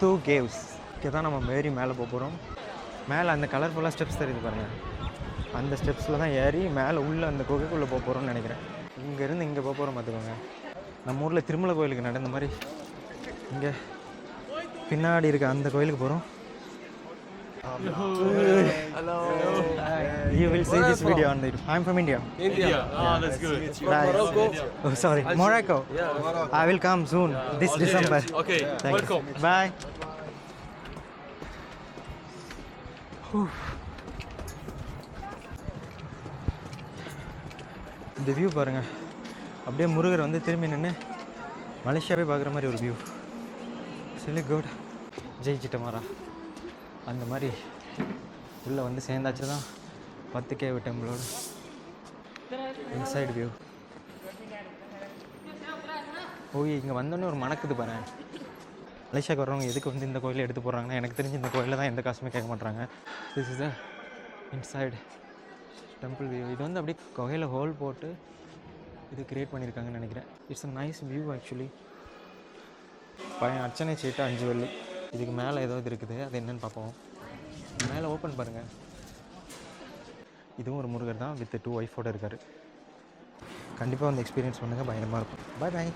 முத்து caves. இங்கே தான் நம்ம ஏறி மேலே போகிறோம். மேலே அந்த கலர்ஃபுல்லாக ஸ்டெப்ஸ் தெரியுது பாருங்கள். அந்த ஸ்டெப்ஸில் தான் ஏறி மேலே உள்ளே அந்த குகைக்குள்ளே போகிறோம்னு நினைக்கிறேன். இங்கேருந்து இங்கே போகிறோம் பார்த்துக்கோங்க. நம்ம ஊரில் திருமலை கோயிலுக்கு நடந்த மாதிரி இங்கே பின்னாடி இருக்க அந்த கோயிலுக்கு போகிறோம். Hello. You will see this video on the. I'm from India. India. Oh, that's good. Right. Morocco. Oh, sorry, Morocco. Yeah. I will come soon this December. Okay. Thank Welcome. you. Bye. இந்த view பாருங்கள். அப்படியே முருகர் வந்து திரும்பி நின்று மலேசியாவே பார்க்குற மாதிரி ஒரு view. சிலி குட். ஜெய் சிட்டமாரா அந்த மாதிரி உள்ளே வந்து சேர்ந்தாச்சு தான் 10K டெம்பிளோட இன்சைடு வியூ. ஓய், இங்கே வந்தோடனே ஒரு மணக்குது பாரு. மலேசியாவுக்கு வர்றவங்க எதுக்கு வந்து இந்த கோயிலை எடுத்து போடுறாங்கன்னா, எனக்கு தெரிஞ்சு இந்த கோயிலில் தான் எந்த காசுமே கேட்க மாட்டாங்க. This is the inside temple view. இது வந்து அப்படியே கோயிலில் ஹோல் போட்டு இது க்ரியேட் பண்ணியிருக்காங்கன்னு நினைக்கிறேன். It's a nice view actually. பையன் அர்ச்சனை சீட்டு 5 வெள்ளி. இதுக்கு மேலே ஏதோ இது இருக்குது, அது என்னென்னு பார்ப்போம். மேலே ஓப்பன் பாருங்கள். இதுவும் ஒரு முருகர் தான், வித் 2 ஒய்ஃபோடு இருக்கார். கண்டிப்பாக வந்து எக்ஸ்பீரியன்ஸ் பண்ணுங்கள், பயங்கரமாக இருக்கும். பாய் பாய்.